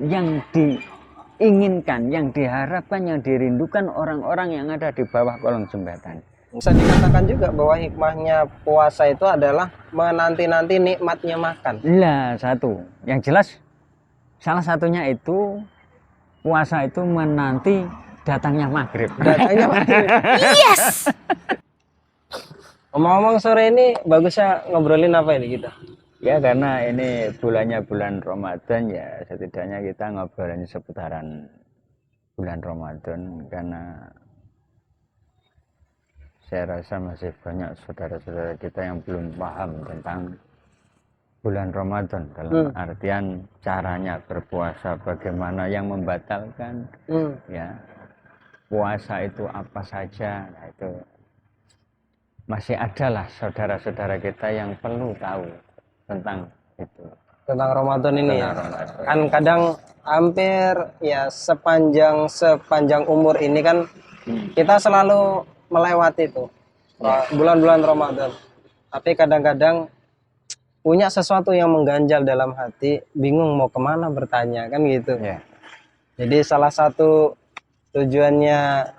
yang diinginkan, yang diharapkan, yang dirindukan orang-orang yang ada di bawah kolong jembatan. Bisa dikatakan juga bahwa hikmahnya puasa itu adalah menanti-nanti nikmatnya makan. Lah, satu. Yang jelas salah satunya itu puasa itu menanti datangnya maghrib. Datangnya maghrib. Yes. Ngomong-ngomong sore ini bagusnya ngobrolin apa ini kita? Ya karena ini bulannya bulan Ramadan ya setidaknya kita ngobrolin seputaran bulan Ramadan karena saya rasa masih banyak saudara-saudara kita yang belum paham tentang bulan Ramadan dalam artian caranya berpuasa, bagaimana yang membatalkan, ya puasa itu apa saja. Nah, itu masih adalah saudara-saudara kita yang perlu tahu tentang itu. Tentang Ramadan ini ya. Tentang Ramadan. Kan kadang hampir ya sepanjang umur ini kan kita selalu melewati itu bulan-bulan Ramadan. Tapi kadang-kadang punya sesuatu yang mengganjal dalam hati, bingung mau kemana bertanya kan gitu. Ya. Jadi salah satu tujuannya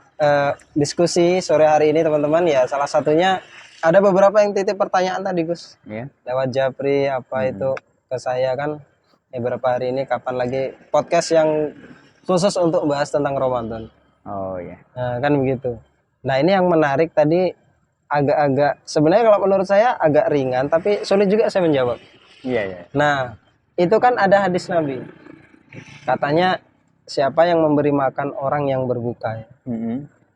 diskusi sore hari ini teman-teman ya salah satunya ada beberapa yang titip pertanyaan tadi Gus. Ya. Lewat Japri apa itu ke saya kan beberapa hari ini kapan lagi podcast yang khusus untuk bahas tentang Ramadan. Oh ya. Nah, kan begitu. Nah, ini yang menarik tadi agak-agak sebenarnya kalau menurut saya agak ringan tapi sulit juga saya menjawab. Iya ya. Nah, itu kan ada hadis Nabi. Katanya siapa yang memberi makan orang yang berbuka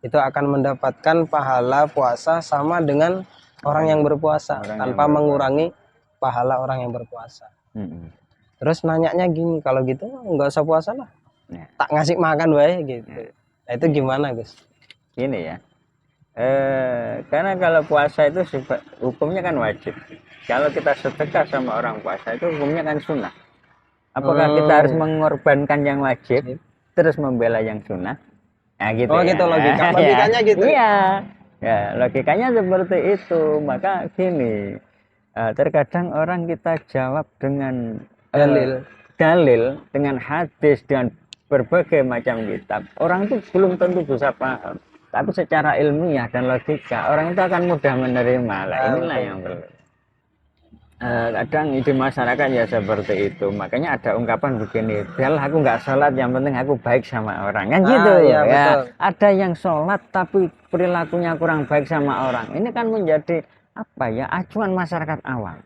itu akan mendapatkan pahala puasa sama dengan orang yang berpuasa tanpa mengurangi pahala orang yang berpuasa. Terus nanyanya gini, kalau gitu nggak usah puasa lah, tak ngasih makan wae gitu. Nah, itu gimana Gus? Gini ya, karena kalau puasa itu hukumnya kan wajib. Kalau kita sedekah sama orang puasa itu hukumnya kan sunnah. Apakah kita harus mengorbankan yang wajib terus membela yang sunnah? Nah gitu. Oh ya. gitu logikanya gitu. Iya, ya logikanya seperti itu. Maka gini, terkadang orang kita jawab dengan dalil dengan hadis, dengan berbagai macam kitab. Orang itu belum tentu bisa paham. Tapi secara ilmiah dan logika, orang itu akan mudah menerima. Lah inilah yang perlu. Kadang ide masyarakat ya seperti itu. Makanya ada ungkapan begini, biarlah aku nggak sholat, yang penting aku baik sama orang. Kan gitu. Iya, ya. Betul. Ada yang sholat tapi perilakunya kurang baik sama orang. Ini kan menjadi apa ya acuan masyarakat awam.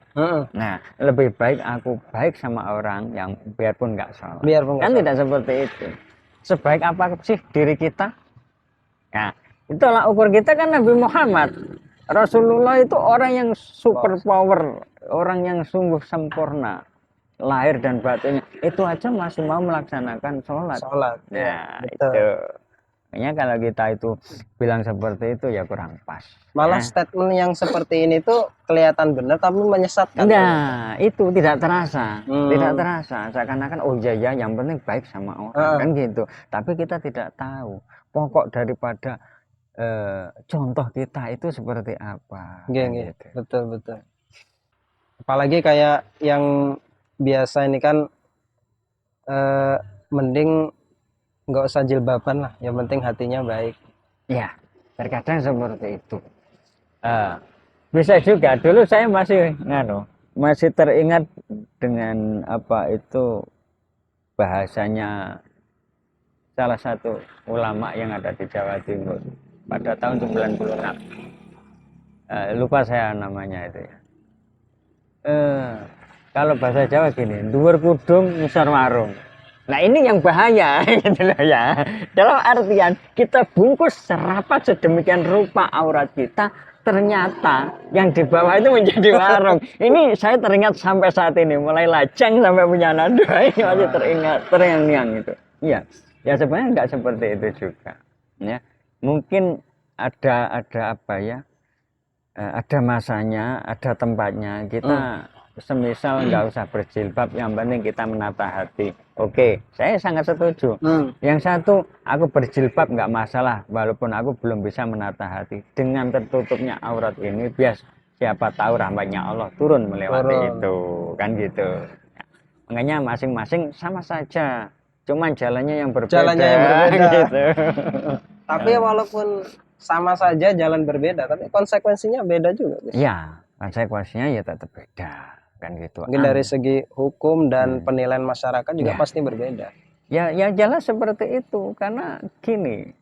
Nah, lebih baik aku baik sama orang yang biarpun nggak sholat. Kan tidak seperti itu. Sebaik apa sih diri kita? Nah, itulah ukur kita kan Nabi Muhammad. Rasulullah itu orang yang super power, orang yang sungguh sempurna lahir dan batinnya. Itu aja masih mau melaksanakan sholat. Nah, itu. Makanya kalau kita itu bilang seperti itu ya kurang pas. Malah statement yang seperti ini tuh kelihatan benar tapi menyesatkan. Nah, itu tidak terasa. Tidak terasa. Seakan-akan oh iya ya yang penting baik sama orang kan gitu. Tapi kita tidak tahu pokok daripada contoh kita itu seperti apa. Gitu. Betul. Apalagi kayak yang biasa ini kan mending nggak usah jilbaban lah, yang penting hatinya baik. Ya, terkadang seperti itu. Bisa juga. Dulu saya masih teringat dengan apa itu bahasanya salah satu ulama yang ada di Jawa Timur pada tahun 96. Lupa saya namanya itu ya. Kalau bahasa Jawa gini, dhuwur kudung ngisor warung. Nah ini yang bahaya gitu loh ya. Dalam artian kita bungkus serapat sedemikian rupa aurat kita, ternyata yang di bawah itu menjadi warung. Ini saya teringat sampai saat ini, mulai lajang sampai punya nada ini masih teringat terngiang-ngiang itu. Iya, ya sebenarnya nggak seperti itu juga. Ya, mungkin ada apa ya? Ada masanya, ada tempatnya kita. Semisal nggak usah berjilbab, yang penting kita menata hati. Oke, saya sangat setuju. Yang satu, aku berjilbab nggak masalah, walaupun aku belum bisa menata hati. Dengan tertutupnya aurat ini, biar siapa tahu rahmatnya Allah turun melewati itu, kan gitu. Makanya masing-masing sama saja, cuman jalannya yang berbeda. Jalannya yang berbeda. Gitu. Tapi walaupun sama saja jalan berbeda, tapi konsekuensinya beda juga, Gus. Iya, konsekuensinya ya tetap beda, kan gitu. Mungkin dari segi hukum dan penilaian masyarakat juga Ya. pasti berbeda. Ya jelas seperti itu, karena gini,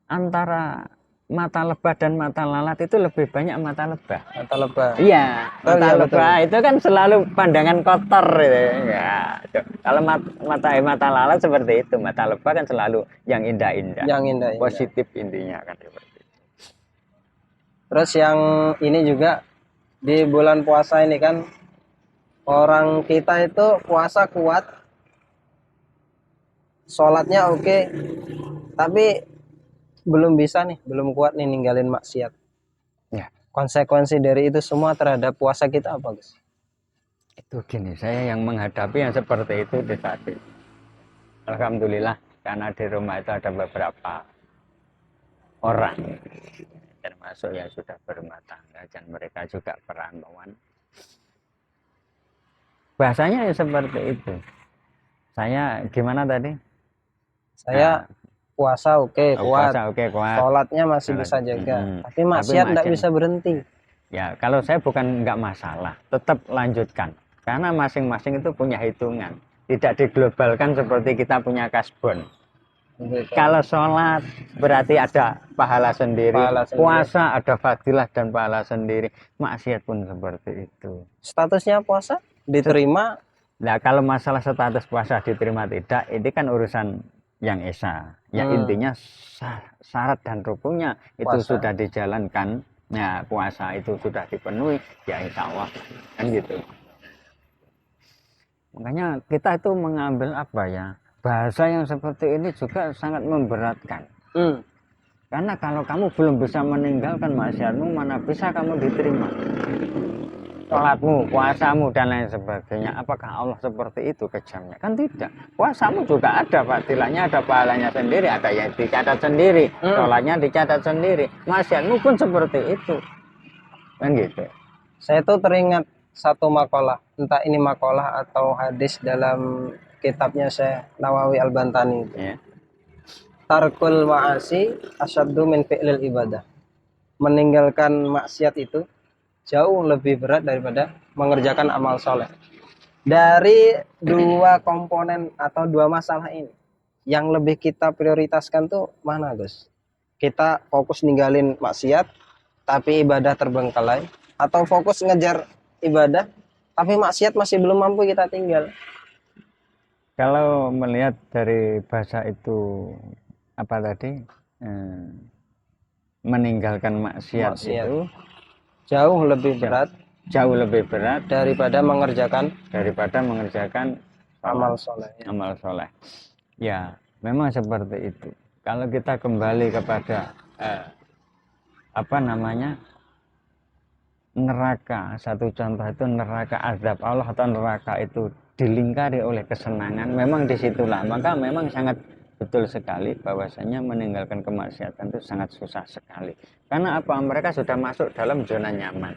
antara mata lebah dan mata lalat itu lebih banyak mata lebah. Mata lebah. Iya, Oh, mata iya, lebah itu kan selalu pandangan kotor gitu. Ya, kalau mata lalat seperti itu, mata lebah kan selalu yang indah-indah. Yang indah-indah. Positif intinya kan seperti itu. Terus yang ini juga di bulan puasa ini kan orang kita itu puasa kuat, sholatnya oke, tapi belum bisa nih, belum kuat nih ninggalin maksiat. Ya. Konsekuensi dari itu semua terhadap puasa kita apa, Gus? Itu gini, saya yang menghadapi yang seperti itu di tadi. Alhamdulillah, karena di rumah itu ada beberapa orang, termasuk yang sudah berumah tangga, dan mereka juga perantauan. Bahasanya ya seperti itu. Saya gimana tadi? Saya puasa oke, kuat. Puasa oke, kuat. Sholatnya masih bisa jaga, tapi maksiat tidak bisa berhenti. Ya, kalau saya bukan nggak masalah, tetap lanjutkan. Karena masing-masing itu punya hitungan. Tidak diglobalkan seperti kita punya kasbon. Gitu. Kalau sholat berarti ada pahala sendiri. Puasa ada fadilah dan pahala sendiri. Maksiat pun seperti itu. Statusnya puasa diterima. Nah, kalau masalah status puasa diterima tidak, ini kan urusan yang esa. Ya intinya syarat dan rukunnya itu Puasa sudah dijalankan. Ya, puasa itu sudah dipenuhi, ya insya Allah kan gitu. Makanya kita itu mengambil apa ya, bahasa yang seperti ini juga sangat memberatkan. Karena kalau kamu belum bisa meninggalkan maksiatmu, mana bisa kamu diterima sholatmu, puasamu dan lain sebagainya. Apakah Allah seperti itu kejamnya? Kan tidak. Puasamu juga ada fadilahnya, ada pahalanya sendiri, ada yang dicatat sendiri, sholatnya dicatat sendiri. Maksiatmu pun seperti itu. Kan gitu. Saya tuh teringat satu makalah, entah ini makalah atau hadis dalam kitabnya Syekh Nawawi Al-Bantani. Ya. Tarkul ma'asi asyaddu min fi'lil ibadah. Meninggalkan maksiat itu jauh lebih berat daripada mengerjakan amal soleh. Dari dua komponen atau dua masalah ini, yang lebih kita prioritaskan tuh mana, Gus? Kita fokus ninggalin maksiat tapi ibadah terbengkalai, atau fokus ngejar ibadah tapi maksiat masih belum mampu kita tinggal? Kalau melihat dari bahasa itu apa tadi, meninggalkan maksiat itu jauh lebih berat daripada mengerjakan amal soleh. Ya, memang seperti itu. Kalau kita kembali kepada neraka, satu contoh itu neraka azab Allah atau neraka itu dilingkari oleh kesenangan, memang disitulah, maka memang sangat betul sekali bahwasanya meninggalkan kemaksiatan itu sangat susah sekali. Karena apa? Mereka sudah masuk dalam zona nyaman.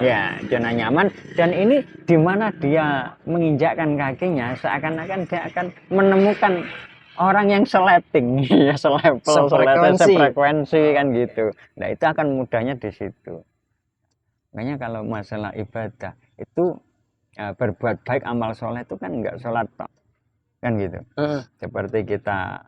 Ya, zona nyaman, dan ini di mana dia menginjakkan kakinya seakan-akan dia akan menemukan orang yang seleting, ya sefrekuensi kan gitu. Nah, itu akan mudahnya di situ. Makanya kalau masalah ibadah itu berbuat baik amal soleh itu kan enggak sholat toh, kan gitu. Seperti kita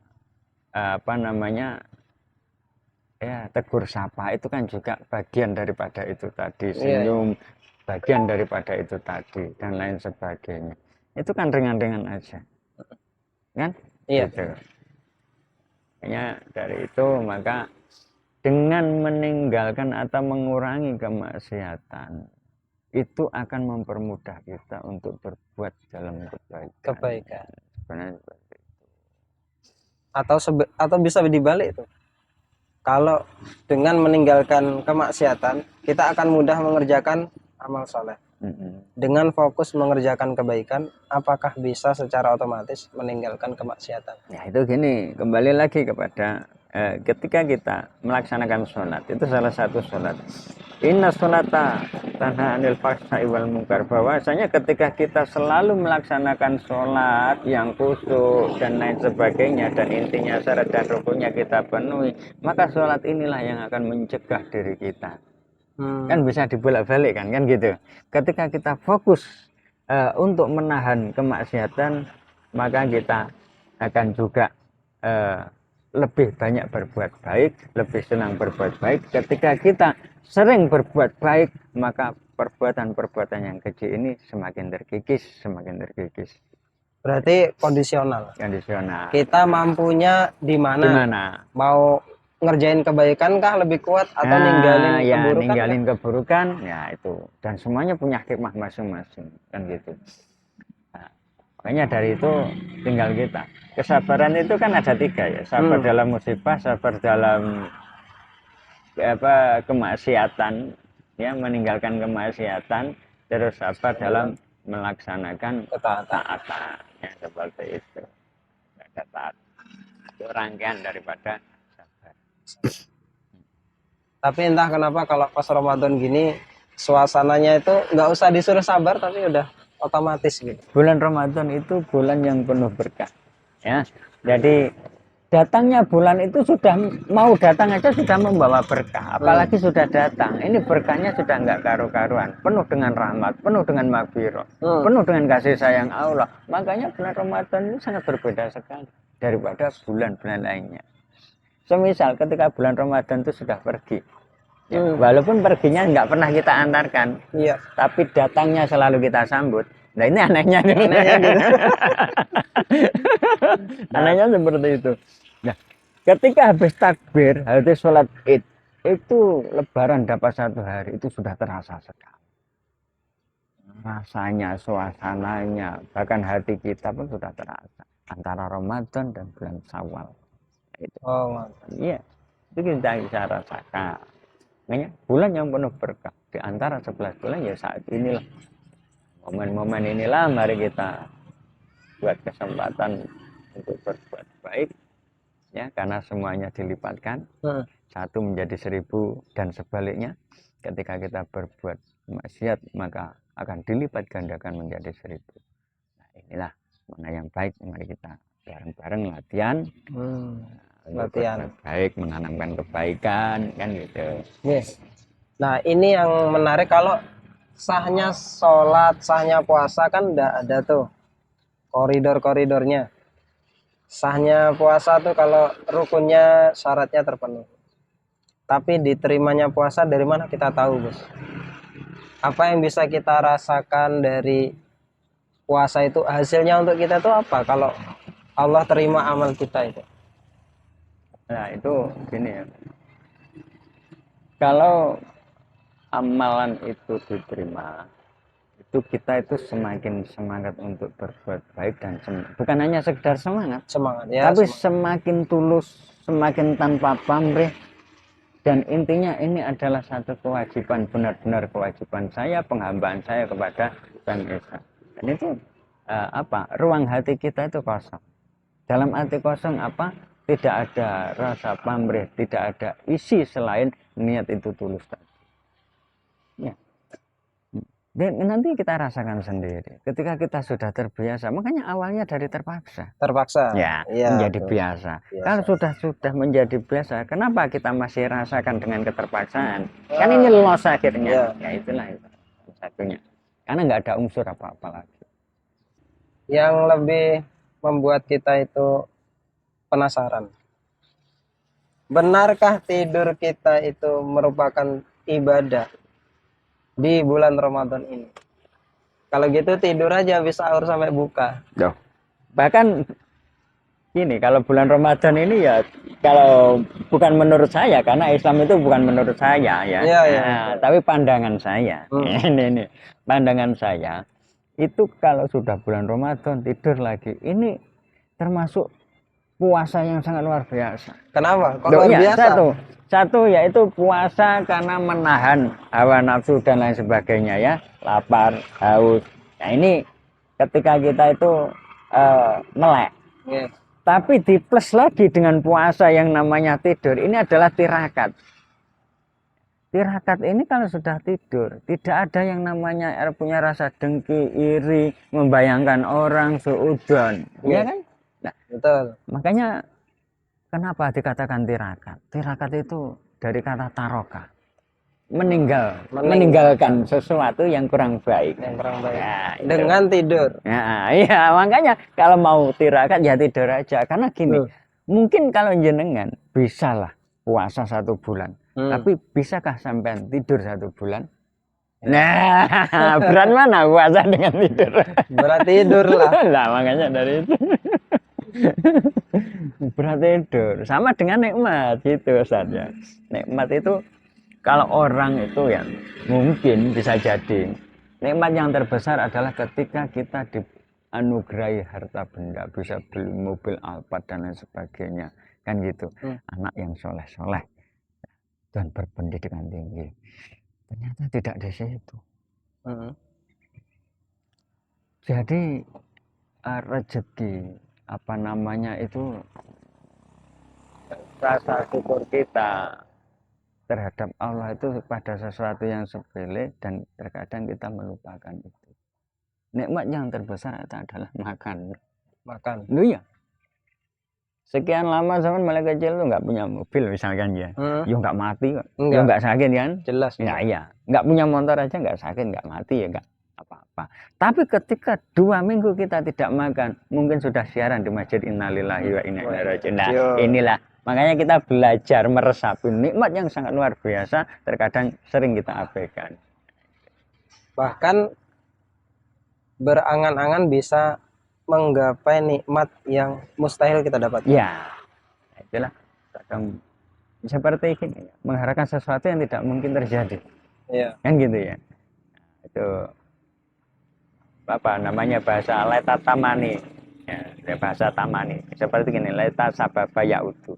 tegur sapa itu kan juga bagian daripada itu tadi, senyum bagian daripada itu tadi dan lain sebagainya. Itu kan ringan-ringan aja, kan? Gitu. Makanya dari itu maka dengan meninggalkan atau mengurangi kemaksiatan itu akan mempermudah kita untuk berbuat dalam kebaikan. Sebenarnya seperti itu. Atau bisa dibalik itu. Kalau dengan meninggalkan kemaksiatan, kita akan mudah mengerjakan amal soleh. Dengan fokus mengerjakan kebaikan, apakah bisa secara otomatis meninggalkan kemaksiatan? Ya itu gini, kembali lagi kepada ketika kita melaksanakan sholat, itu salah satu sholat, inna sholata tanha anil fahsya'i wal munkar, bahwasanya ketika kita selalu melaksanakan sholat yang khusyuk dan lain sebagainya, dan intinya syarat dan rukunnya kita penuhi, maka sholat inilah yang akan mencegah diri kita. Kan bisa dibolak-balik kan gitu. Ketika kita fokus untuk menahan kemaksiatan, maka kita akan juga lebih banyak berbuat baik, lebih senang berbuat baik. Ketika kita sering berbuat baik, maka perbuatan-perbuatan yang kecil ini semakin terkikis, semakin terkikis. Berarti kondisional. Kondisional. Kita mampunya di mana? Mau ngerjain kebaikan kah lebih kuat atau ninggalin keburukan? Ninggalin keburukan, ya itu. Dan semuanya punya hikmah masing-masing, kan gitu. Makanya dari itu tinggal kita. Kesabaran itu kan ada 3 ya. Sabar dalam musibah, sabar dalam kemaksiatan, ya, meninggalkan kemaksiatan, terus sabar dalam melaksanakan ketaatan. Ya, seperti itu. Ada taat. Itu rangkaian daripada sabar. Tapi entah kenapa kalau pas Ramadan gini suasananya itu nggak usah disuruh sabar tapi udah otomatis gitu. Bulan Ramadan itu bulan yang penuh berkah, ya. Jadi datangnya bulan itu sudah mau datang aja sudah membawa berkah, apalagi sudah datang. Ini berkahnya sudah nggak karu-karuan, penuh dengan rahmat, penuh dengan maghfirah, penuh dengan kasih sayang Allah. Makanya bulan Ramadan ini sangat berbeda sekali daripada bulan-bulan lainnya. Semisal ketika bulan Ramadan itu sudah pergi, ya, walaupun perginya nggak pernah kita antarkan, iya, tapi datangnya selalu kita sambut. Nah ini anehnya, anehnya seperti itu. Nah, ketika habis takbir, habis sholat Id, itu Lebaran dapat 1 hari, itu sudah terasa sekali. Rasanya, suasananya, bahkan hati kita pun sudah terasa antara Ramadan dan bulan Syawal. Itu. Iya, itu kita bisa rasakan. Makanya bulan yang penuh berkah di antara 11 bulan ya saat inilah, momen-momen inilah mari kita buat kesempatan untuk berbuat baik, ya, karena semuanya dilipatkan, 1 menjadi 1000 dan sebaliknya. Ketika kita berbuat maksiat maka akan dilipat gandakan menjadi 1000. Nah, inilah mana yang baik, mari kita bareng-bareng latihan. Latihan baik, menanamkan kebaikan, kan gitu. Yes. Nah ini yang menarik, kalau sahnya sholat, sahnya puasa kan udah ada tuh koridor-koridornya. Sahnya puasa tuh kalau rukunnya syaratnya terpenuhi. Tapi diterimanya puasa dari mana kita tahu, Gus? Apa yang bisa kita rasakan dari puasa itu? Hasilnya untuk kita tuh apa kalau Allah terima amal kita itu? Nah itu gini ya, kalau amalan itu diterima, itu kita itu semakin semangat untuk berbuat baik, dan bukan hanya sekedar semangat ya, tapi semakin tulus, semakin tanpa pamrih. Dan intinya ini adalah satu kewajiban, benar-benar kewajiban saya, penghambaan saya kepada Sang Esa. Dan itu ruang hati kita itu kosong. Dalam hati kosong apa? Tidak ada rasa pamrih, tidak ada isi selain niat itu tulus tadi. Ya. Dan nanti kita rasakan sendiri. Ketika kita sudah terbiasa, makanya awalnya dari terpaksa. Ya, menjadi biasa. Kalau sudah menjadi biasa, kenapa kita masih rasakan dengan keterpaksaan? Kan ini loss akhirnya. Ya itulah itu satunya. Karena nggak ada unsur apa-apa lagi. Yang lebih membuat kita itu penasaran, benarkah tidur kita itu merupakan ibadah di bulan Ramadan ini? Kalau gitu tidur aja habis sahur sampai buka. Bahkan gini, kalau bulan Ramadan ini ya, kalau bukan menurut saya, karena Islam itu bukan menurut saya ya, tapi pandangan saya. Ini pandangan saya itu, kalau sudah bulan Ramadan tidur lagi, ini termasuk puasa yang sangat luar biasa. Kenapa? Kok luar biasa? Satu yaitu puasa karena menahan hawa nafsu dan lain sebagainya, ya, lapar, haus. Nah ini ketika kita itu melek, Tapi di plus lagi dengan puasa yang namanya tidur, ini adalah tirakat. Tirakat ini kalau sudah tidur, tidak ada yang namanya punya rasa dengki, iri, membayangkan orang, seudon. Iya kan? Nah, Betul. makanya kenapa dikatakan tirakat? Tirakat itu dari kata taroka. Meninggalkan sesuatu yang kurang baik. Ya, itu. Dengan tidur. Ya, iya, makanya kalau mau tirakat ya tidur aja. Karena gini, mungkin kalau jenengan bisalah puasa 1 bulan, tapi bisakah sampean tidur 1 bulan? Nah, berat mana puasa dengan tidur? Berat tidur lah. Lah makanya dari itu. Berat tidur. Sama dengan nikmat gitu Ustaz ya. Nikmat itu kalau orang itu ya mungkin bisa jadi nikmat yang terbesar adalah ketika kita dianugerahi harta benda, bisa beli mobil Alphard dan lain sebagainya, kan gitu. Anak yang soleh-soleh dan berpendidikan tinggi. Ternyata tidak di situ. Jadi rezeki apa namanya itu rasa syukur kita terhadap Allah itu pada sesuatu yang sepele dan terkadang kita melupakan itu. Nikmat yang terbesar itu adalah makan. Lu ya. Sekian lama zaman mulai kecil lu nggak punya mobil misalkan ya, ya nggak mati kok, ya nggak sakit kan? Jelas. Ya iya, nggak punya motor aja nggak sakit, nggak mati ya nggak apa-apa. Tapi ketika 2 minggu kita tidak makan, mungkin sudah siaran di masjid innalillahi wa inna ilaihi raji'un. Nah, inilah makanya kita belajar meresapi nikmat yang sangat luar biasa, terkadang sering kita abaikan. Bahkan berangan-angan bisa menggapai nikmat yang mustahil kita dapat. Ya, itulah kadang seperti ini, mengharapkan sesuatu yang tidak mungkin terjadi. Iya. Kan gitu ya. Itu apa namanya bahasa leta tamani. Ya, bahasa tamani. Seperti ini, leta sababa yaudu.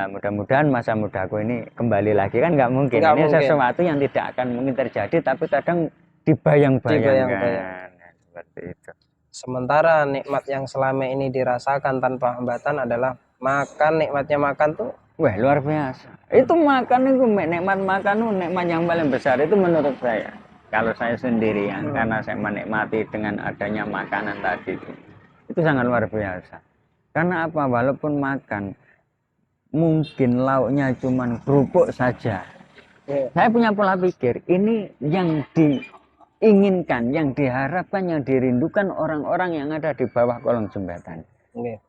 Mudah-mudahan masa mudaku ini kembali lagi, kan nggak mungkin. Ini sesuatu yang tidak akan mungkin terjadi, tapi kadang dibayang-bayangkan. Ya, seperti itu. Sementara nikmat yang selama ini dirasakan tanpa hambatan adalah makan. Nikmatnya makan tuh wah luar biasa. Itu makan itu nikmat makan itu nikmat yang paling besar itu menurut saya. Kalau saya sendiri ya, karena saya menikmati dengan adanya makanan tadi itu sangat luar biasa. Karena apa? Walaupun makan mungkin lauknya cuman kerupuk saja. Saya punya pola pikir, ini yang diinginkan, yang diharapkan, yang dirindukan orang-orang yang ada di bawah kolong jembatan.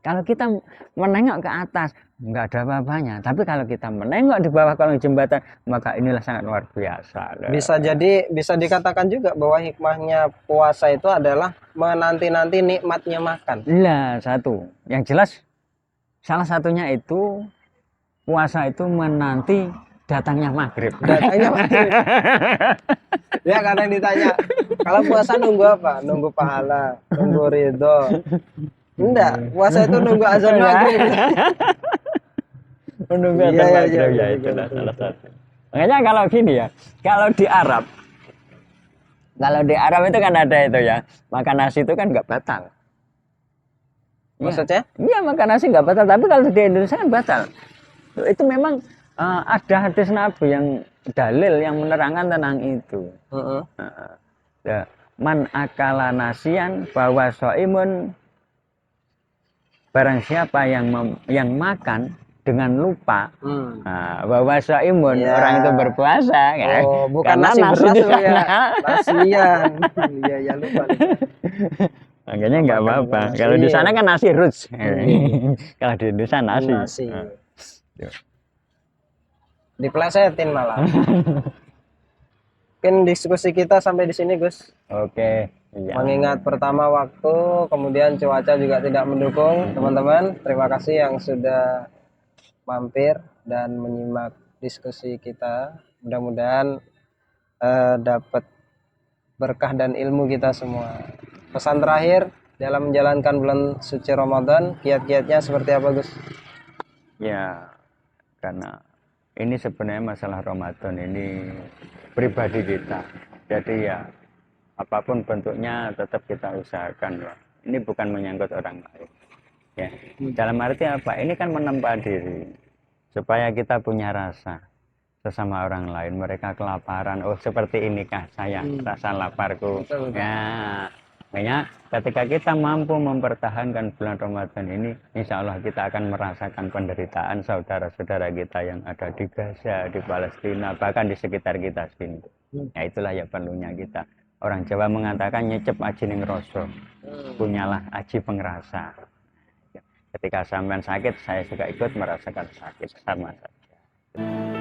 Kalau kita menengok ke atas, nggak ada apa-apanya. Tapi kalau kita menengok di bawah kolong jembatan, maka inilah sangat luar biasa. Bisa dikatakan juga bahwa hikmahnya puasa itu adalah menanti-nanti nikmatnya makan. Lah, satu. Yang jelas, salah satunya itu puasa itu menanti datangnya maghrib. Datangnya maghrib. Ya karena ditanya, kalau puasa nunggu apa? Nunggu pahala, nunggu ridho. Enggak, puasa itu nunggu azan maghrib. Menunggu azan maghrib ya itu salah satu. Makanya kalau gini ya, kalau di Arab itu kan ada itu ya, makan nasi itu kan nggak batal. Maksudnya? Iya, makan nasi nggak batal, tapi kalau di Indonesia kan batal. Itu memang ada hadis Nabi yang dalil yang menerangkan tentang itu. Ya, man akala nasian bahwa soimun, barang siapa yang makan dengan lupa, bahwa soimun orang itu berpuasa. Bukan nasi beras ya, nasian. Iya lupa. Makanya nggak apa-apa. Kalau di sana kan nasi roots. Kalau di Indonesia nasi. Diplesetin malah. Mungkin diskusi kita sampai di sini, Gus. Oke. Iya. Mengingat pertama waktu, kemudian cuaca juga tidak mendukung, teman-teman. Terima kasih yang sudah mampir dan menyimak diskusi kita. Mudah-mudahan dapat berkah dan ilmu kita semua. Pesan terakhir dalam menjalankan bulan suci Ramadan, kiat-kiatnya seperti apa, Gus? Ya, karena ini sebenarnya masalah Ramadan ini pribadi kita. Jadi ya apapun bentuknya tetap kita usahakan ya. Ini bukan menyangkut orang lain. Ya. Dalam arti apa? Ini kan menempa diri supaya kita punya rasa sesama orang lain. Mereka kelaparan, oh seperti inikah saya rasa laparku. Betul, betul. Ya, makanya ketika kita mampu mempertahankan bulan Ramadan ini, insya Allah kita akan merasakan penderitaan saudara-saudara kita yang ada di Gaza, di Palestina, bahkan di sekitar kita sini. Ya itulah ya perlunya kita. Orang Jawa mengatakan nyecep aji ning rasa, punyalah aji pengrasa. Ketika sampean sakit, saya juga ikut merasakan sakit sama saja.